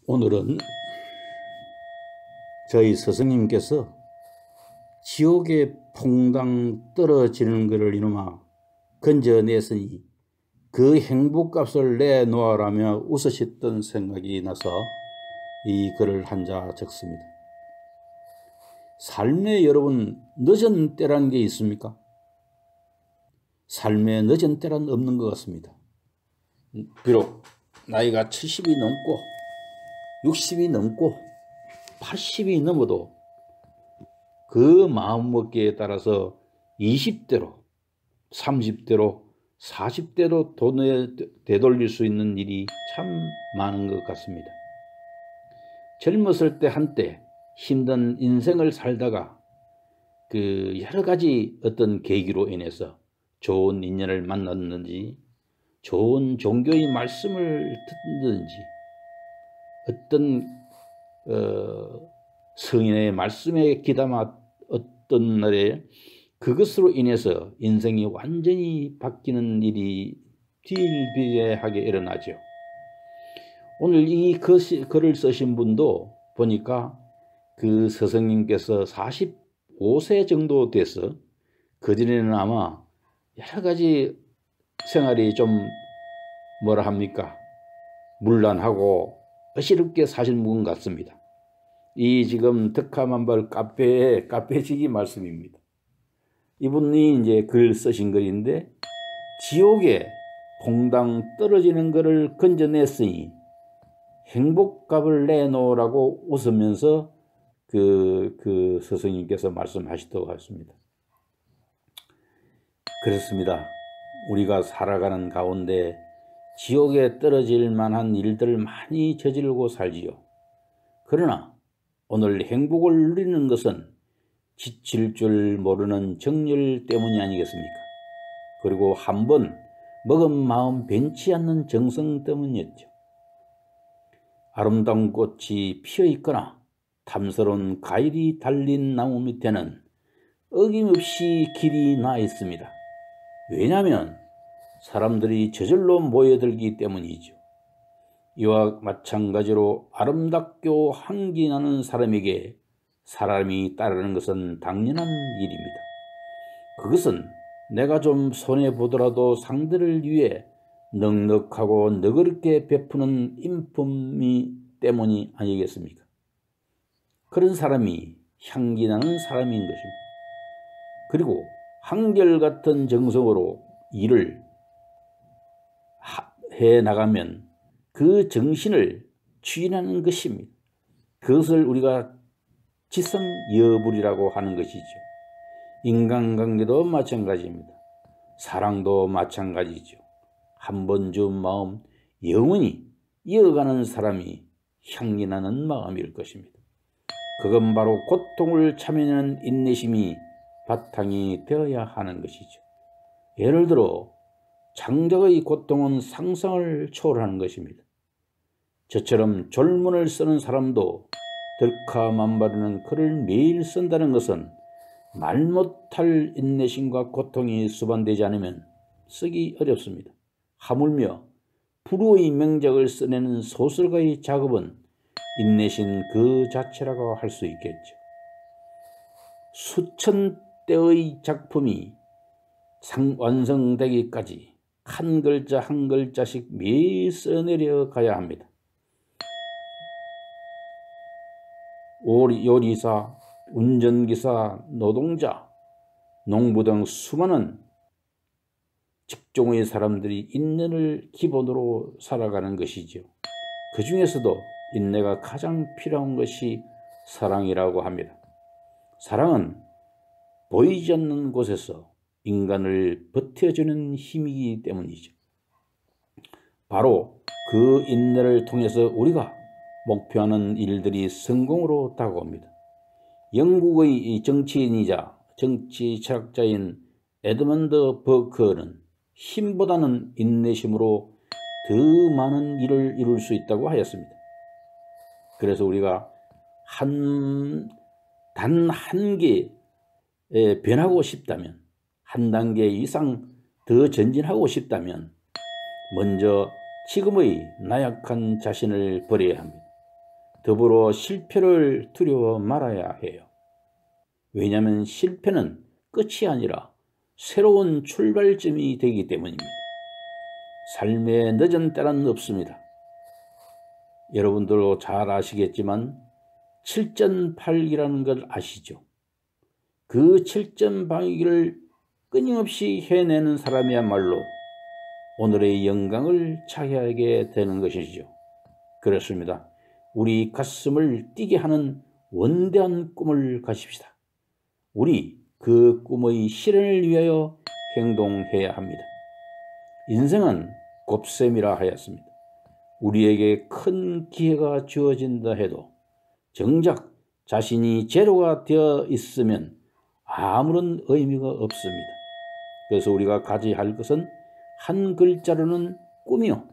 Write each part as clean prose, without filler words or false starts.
오늘은 저희 스승님께서 지옥에 퐁당 떨어지는 것을 이놈아 건져냈으니 그 행복값을 내놓아라며 웃으셨던 생각이 나서 이 글을 한자 적습니다. 삶에 여러분 늦은 때라는 게 있습니까? 삶에 늦은 때란 없는 것 같습니다. 비록 나이가 70이 넘고 60이 넘고 80이 넘어도 그 마음먹기에 따라서 20대로 30대로 40대로 돈을 되돌릴 수 있는 일이 참 많은 것 같습니다. 젊었을 때 한때 힘든 인생을 살다가 그 여러 가지 어떤 계기로 인해서 좋은 인연을 만났는지 좋은 종교의 말씀을 듣는지 어떤 성인의 말씀에 귀담아 어떤 날에 그것으로 인해서 인생이 완전히 바뀌는 일이 비일비재하게 일어나죠. 오늘 이 글을 쓰신 분도 보니까 그 스승님께서 45세 정도 돼서 그전에는 아마 여러 가지 생활이 좀 뭐라 합니까? 문란하고 어시럽게 사신 분 같습니다. 이 지금 덕화만발 카페의 카페지기 말씀입니다. 이분이 이제 글 쓰신 글인데 지옥에 퐁당 떨어지는 것을 건져냈으니 행복값을 내놓으라고 웃으면서 그 스승님께서 말씀하시도록 하셨습니다. 그렇습니다. 우리가 살아가는 가운데 지옥에 떨어질 만한 일들을 많이 저지르고 살지요. 그러나 오늘 행복을 누리는 것은 지칠 줄 모르는 정열 때문이 아니겠습니까? 그리고 한번 먹은 마음 변치 않는 정성 때문이었죠. 아름다운 꽃이 피어 있거나 탐스러운 과일이 달린 나무 밑에는 어김없이 길이 나 있습니다. 왜냐하면 사람들이 저절로 모여들기 때문이죠. 이와 마찬가지로 아름답고 향기 나는 사람에게 사람이 따르는 것은 당연한 일입니다. 그것은 내가 좀 손해보더라도 상대를 위해 넉넉하고 너그럽게 베푸는 인품이 때문이 아니겠습니까? 그런 사람이 향기 나는 사람인 것입니다. 그리고 한결같은 정성으로 일을 해 나가면 그 정신을 추인하는 것입니다. 그것을 우리가 지성여불이라고 하는 것이죠. 인간관계도 마찬가지입니다. 사랑도 마찬가지죠. 한 번 준 마음 영원히 이어가는 사람이 향기 나는 마음일 것입니다. 그건 바로 고통을 참여하는 인내심이 바탕이 되어야 하는 것이죠. 예를 들어 장작의 고통은 상상을 초월하는 것입니다. 저처럼 졸문을 쓰는 사람도 덕화만발이라는 글을 매일 쓴다는 것은 말 못할 인내심과 고통이 수반되지 않으면 쓰기 어렵습니다. 하물며 불후의 명작을 써내는 소설가의 작업은 인내심 그 자체라고 할 수 있겠죠. 수천 대의 작품이 완성되기까지 한 글자 한 글자씩 매일 써내려 가야 합니다. 요리사, 운전기사, 노동자, 농부 등 수많은 직종의 사람들이 인내를 기본으로 살아가는 것이죠. 그 중에서도 인내가 가장 필요한 것이 사랑이라고 합니다. 사랑은 보이지 않는 곳에서 인간을 버텨주는 힘이기 때문이죠. 바로 그 인내를 통해서 우리가 목표하는 일들이 성공으로 다가옵니다. 영국의 정치인이자 정치 철학자인 에드먼드 버크는 힘보다는 인내심으로 더 많은 일을 이룰 수 있다고 하였습니다. 그래서 우리가 단 한 개 변하고 싶다면, 한 단계 이상 더 전진하고 싶다면 먼저 지금의 나약한 자신을 버려야 합니다. 더불어 실패를 두려워 말아야 해요. 왜냐하면 실패는 끝이 아니라 새로운 출발점이 되기 때문입니다. 삶의 늦은 때는 없습니다. 여러분들도 잘 아시겠지만 7전팔기라는 걸 아시죠? 그 7전팔기를 끊임없이 해내는 사람이야말로 오늘의 영광을 차지하게 되는 것이죠. 그렇습니다. 우리 가슴을 뛰게 하는 원대한 꿈을 가집시다. 우리 그 꿈의 실현을 위하여 행동해야 합니다. 인생은 곱셈이라 하였습니다. 우리에게 큰 기회가 주어진다 해도 정작 자신이 제로가 되어 있으면 아무런 의미가 없습니다. 그래서 우리가 가져야 할 것은 한 글자로는 꿈이요,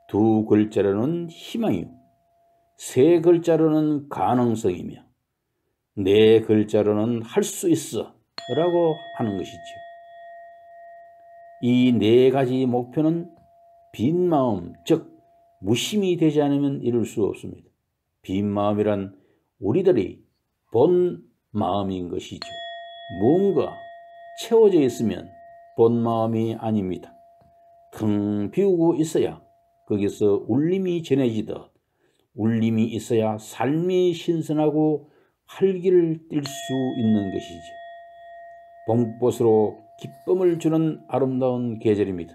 두 글자로는 희망이요, 세 글자로는 가능성이며 네 글자로는 할 수 있어 라고 하는 것이죠. 이 네 가지 목표는 빈 마음, 즉 무심이 되지 않으면 이룰 수 없습니다. 빈 마음이란 우리들의 본 마음인 것이죠. 무언가 채워져 있으면 본 마음이 아닙니다. 텅 비우고 있어야 거기서 울림이 전해지듯 울림이 있어야 삶이 신선하고 활기를 띨 수 있는 것이죠. 봄꽃으로 기쁨을 주는 아름다운 계절입니다.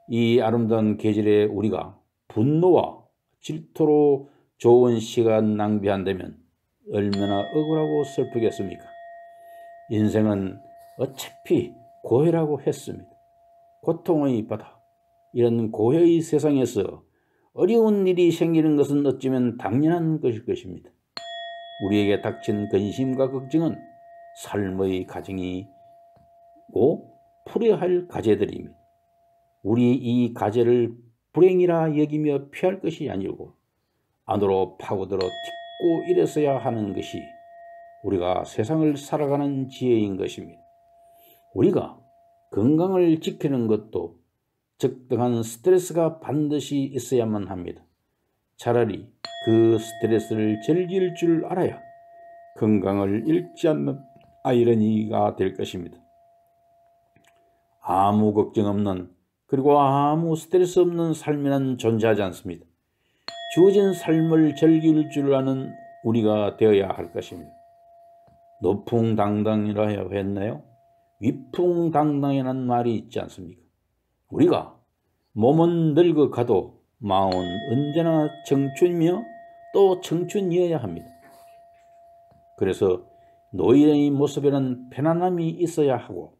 이 아름다운 계절에 우리가 분노와 질투로 좋은 시간 낭비한다면 얼마나 억울하고 슬프겠습니까? 인생은 어차피 고해라고 했습니다. 고통의 바다, 이런 고해의 세상에서 어려운 일이 생기는 것은 어쩌면 당연한 것일 것입니다. 우리에게 닥친 근심과 걱정은 삶의 과정이고 풀어야 할 과제들입니다. 우리 이 과제를 불행이라 여기며 피할 것이 아니고 안으로 파고들어 딛고 일어서야 하는 것이 우리가 세상을 살아가는 지혜인 것입니다. 우리가 건강을 지키는 것도 적당한 스트레스가 반드시 있어야만 합니다. 차라리 그 스트레스를 즐길 줄 알아야 건강을 잃지 않는 아이러니가 될 것입니다. 아무 걱정 없는, 그리고 아무 스트레스 없는 삶이란 존재하지 않습니다. 주어진 삶을 즐길 줄 아는 우리가 되어야 할 것입니다. 노풍당당이라 했나요? 위풍당당이라는 말이 있지 않습니까? 우리가 몸은 늙어가도 마음은 언제나 청춘이며 또 청춘이어야 합니다. 그래서 노인의 모습에는 편안함이 있어야 하고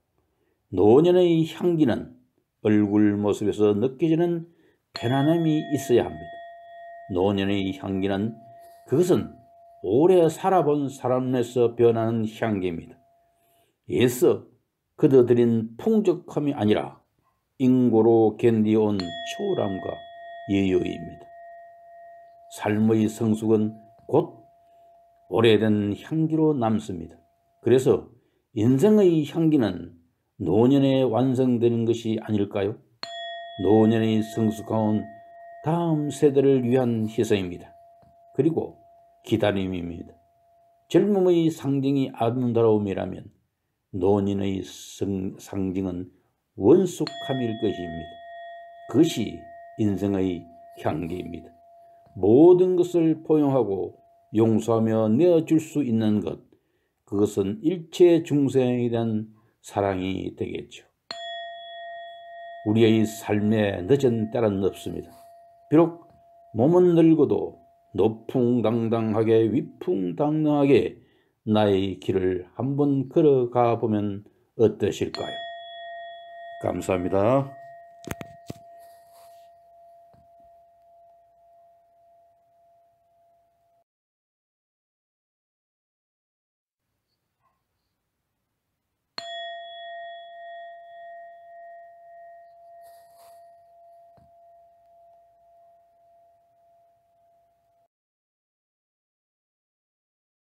노년의 향기는 얼굴 모습에서 느껴지는 편안함이 있어야 합니다. 노년의 향기는 그것은 오래 살아본 사람에서 변하는 향기입니다. 예서 거둬들인 풍족함이 아니라 인고로 견디온 초람과 여유입니다. 삶의 성숙은 곧 오래된 향기로 남습니다. 그래서 인생의 향기는 노년에 완성되는 것이 아닐까요? 노년의 성숙한 다음 세대를 위한 희생입니다. 그리고 기다림입니다. 젊음의 상징이 아름다움이라면 노년의 상징은 원숙함일 것입니다. 그것이 인생의 향기입니다. 모든 것을 포용하고 용서하며 내어줄 수 있는 것, 그것은 일체 중생에 대한 사랑이 되겠죠. 우리의 삶에 늦은 때는 없습니다. 비록 몸은 늙어도 노풍당당하게 위풍당당하게 나의 길을 한번 걸어가 보면 어떠실까요? 감사합니다.